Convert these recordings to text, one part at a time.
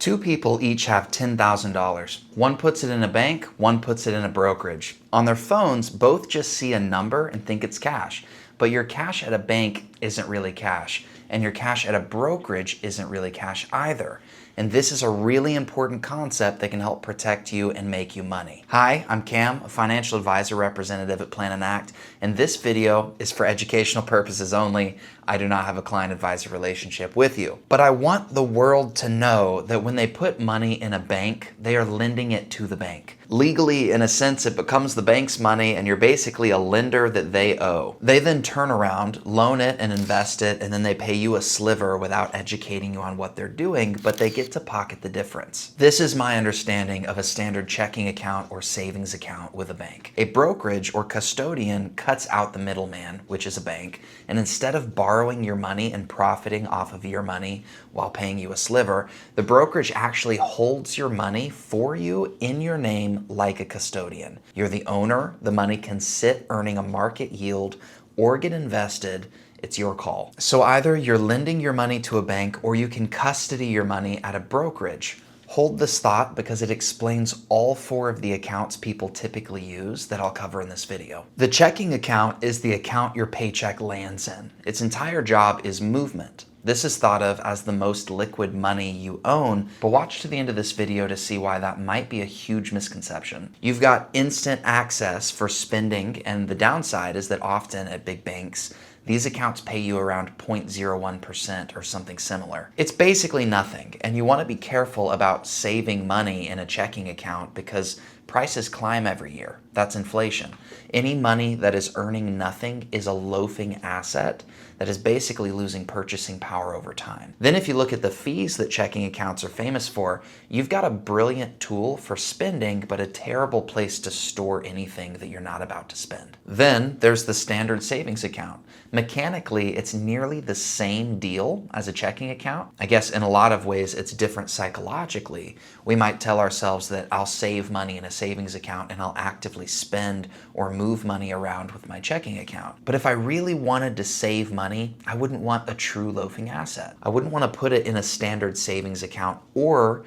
Two people each have $10,000. One puts it in a bank, one puts it in a brokerage. On their phones, both just see a number and think it's cash. But your cash at a bank isn't really cash, and your cash at a brokerage isn't really cash either. And this is a really important concept that can help protect you and make you money. Hi, I'm Cam, a financial advisor representative at Plan and Act, and this video is for educational purposes only. I do not have a client-advisor relationship with you. But I want the world to know that when they put money in a bank, they are lending it to the bank. Legally, in a sense, it becomes the bank's money and you're basically a lender that they owe. They then turn around, loan it and invest it, and then they pay you a sliver without educating you on what they're doing, but they get to pocket the difference. This is my understanding of a standard checking account or savings account with a bank. A brokerage or custodian cuts out the middleman, which is a bank, and instead of borrowing your money and profiting off of your money while paying you a sliver, the brokerage actually holds your money for you in your name like a custodian. You're the owner, the money can sit earning a market yield or get invested. It's your call. So either you're lending your money to a bank or you can custody your money at a brokerage. Hold this thought because it explains all four of the accounts people typically use that I'll cover in this video. The checking account is the account your paycheck lands in. Its entire job is movement. This is thought of as the most liquid money you own, but watch to the end of this video to see why that might be a huge misconception. You've got instant access for spending, and the downside is that often at big banks, these accounts pay you around 0.01% or something similar. It's basically nothing, and you want to be careful about saving money in a checking account because prices climb every year. That's inflation. Any money that is earning nothing is a loafing asset that is basically losing purchasing power over time. Then if you look at the fees that checking accounts are famous for, you've got a brilliant tool for spending, but a terrible place to store anything that you're not about to spend. Then there's the standard savings account. Mechanically, it's nearly the same deal as a checking account. I guess in a lot of ways, it's different psychologically. We might tell ourselves that I'll save money in a savings account and I'll actively spend or move money around with my checking account. But if I really wanted to save money, I wouldn't want a true loafing asset. I wouldn't want to put it in a standard savings account or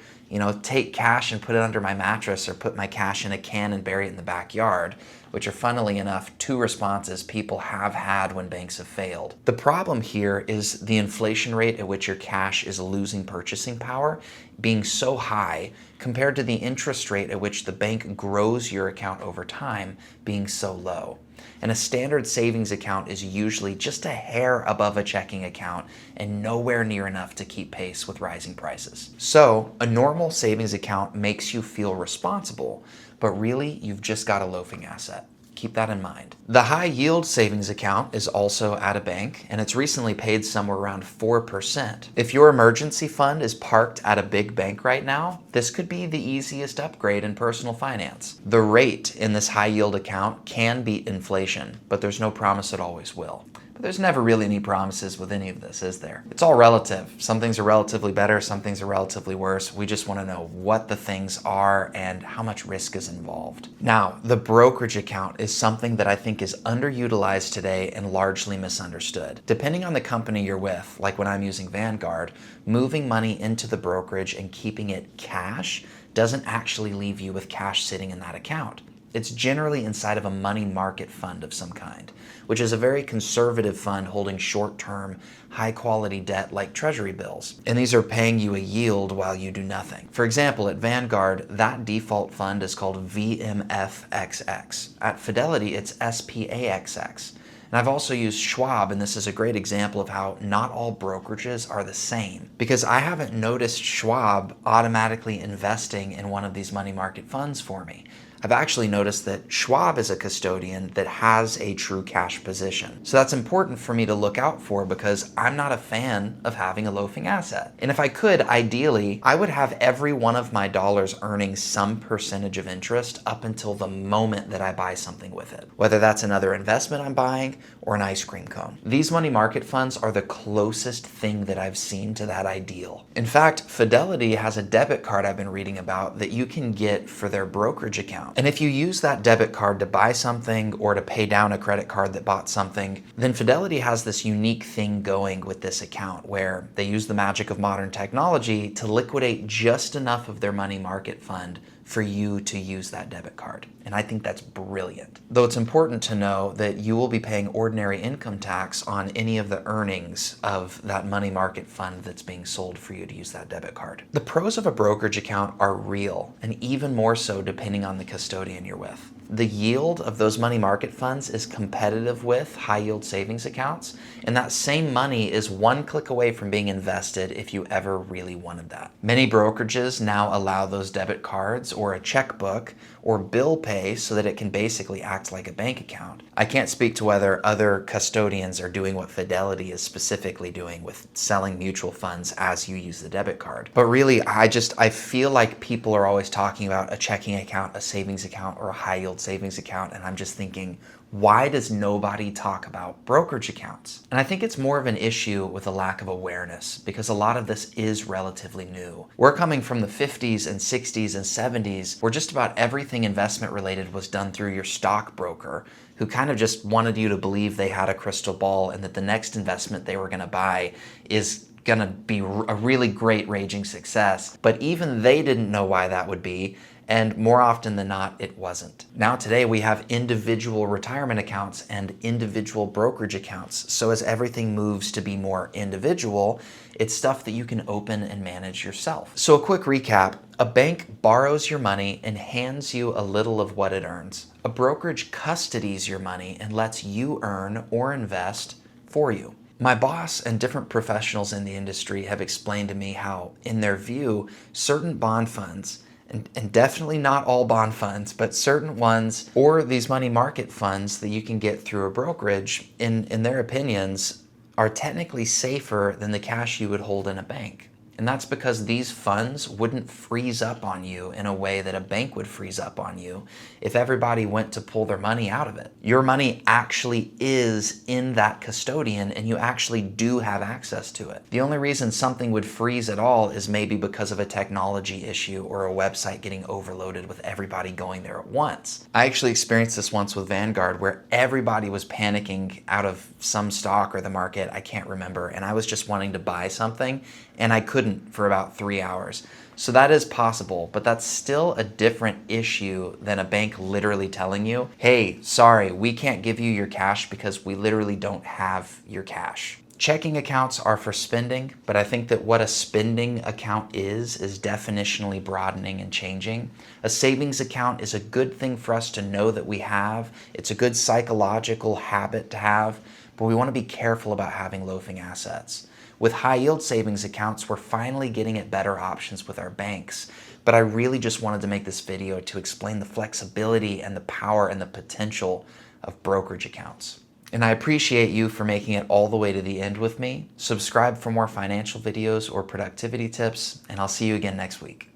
take cash and put it under my mattress or put my cash in a can and bury it in the backyard, which are funnily enough two responses people have had when banks have failed. The problem here is the inflation rate at which your cash is losing purchasing power being so high compared to the interest rate at which the bank grows your account over time being so low. And a standard savings account is usually just a hair above a checking account and nowhere near enough to keep pace with rising prices. So a normal savings account makes you feel responsible, but really you've just got a loafing asset. Keep that in mind. The high yield savings account is also at a bank, and it's recently paid somewhere around 4%. If your emergency fund is parked at a big bank right now, this could be the easiest upgrade in personal finance. The rate in this high yield account can beat inflation, but there's no promise it always will. But there's never really any promises with any of this, is there? It's all relative. Some things are relatively better, some things are relatively worse. We just want to know what the things are and how much risk is involved. Now, the brokerage account is something that I think is underutilized today and largely misunderstood. Depending on the company you're with, like when I'm using Vanguard, moving money into the brokerage and keeping it cash doesn't actually leave you with cash sitting in that account. It's generally inside of a money market fund of some kind, which is a very conservative fund holding short-term, high-quality debt like treasury bills. And these are paying you a yield while you do nothing. For example, at Vanguard, that default fund is called VMFXX. At Fidelity, it's SPAXX. And I've also used Schwab, and this is a great example of how not all brokerages are the same. Because I haven't noticed Schwab automatically investing in one of these money market funds for me. I've actually noticed that Schwab is a custodian that has a true cash position. So that's important for me to look out for because I'm not a fan of having a loafing asset. And if I could, ideally, I would have every one of my dollars earning some percentage of interest up until the moment that I buy something with it. Whether that's another investment I'm buying or an ice cream cone. These money market funds are the closest thing that I've seen to that ideal. In fact, Fidelity has a debit card I've been reading about that you can get for their brokerage account. And if you use that debit card to buy something or to pay down a credit card that bought something, then Fidelity has this unique thing going with this account where they use the magic of modern technology to liquidate just enough of their money market fund for you to use that debit card. And I think that's brilliant. Though it's important to know that you will be paying ordinary income tax on any of the earnings of that money market fund that's being sold for you to use that debit card. The pros of a brokerage account are real, and even more so depending on the custodian you're with. The yield of those money market funds is competitive with high yield savings accounts, and that same money is one click away from being invested if you ever really wanted that. Many brokerages now allow those debit cards or a checkbook or bill pay so that it can basically act like a bank account. I can't speak to whether other custodians are doing what Fidelity is specifically doing with selling mutual funds as you use the debit card. But really, I feel like people are always talking about a checking account, a savings account, or a high yield savings account, and I'm just thinking, why does nobody talk about brokerage accounts? And I think it's more of an issue with a lack of awareness because a lot of this is relatively new. We're coming from the 50s and 60s and 70s where just about everything investment related was done through your stockbroker, who kind of just wanted you to believe they had a crystal ball and that the next investment they were going to buy is going to be a really great raging success. But even they didn't know why that would be. And more often than not, it wasn't. Now today we have individual retirement accounts and individual brokerage accounts. So as everything moves to be more individual, it's stuff that you can open and manage yourself. So a quick recap, a bank borrows your money and hands you a little of what it earns. A brokerage custodies your money and lets you earn or invest for you. My boss and different professionals in the industry have explained to me how, in their view, certain bond funds, and definitely not all bond funds, but certain ones or these money market funds that you can get through a brokerage, in their opinions, are technically safer than the cash you would hold in a bank. And that's because these funds wouldn't freeze up on you in a way that a bank would freeze up on you if everybody went to pull their money out of it. Your money actually is in that custodian and you actually do have access to it. The only reason something would freeze at all is maybe because of a technology issue or a website getting overloaded with everybody going there at once. I actually experienced this once with Vanguard where everybody was panicking out of some stock or the market, I can't remember, and I was just wanting to buy something and I couldn't for about 3 hours. So that is possible, but that's still a different issue than a bank literally telling you, hey, sorry, we can't give you your cash because we literally don't have your cash. Checking accounts are for spending, but I think that what a spending account is definitionally broadening and changing. A savings account is a good thing for us to know that we have. It's a good psychological habit to have, but we want to be careful about having loafing assets. With high yield savings accounts, we're finally getting at better options with our banks. But I really just wanted to make this video to explain the flexibility and the power and the potential of brokerage accounts. And I appreciate you for making it all the way to the end with me. Subscribe for more financial videos or productivity tips, and I'll see you again next week.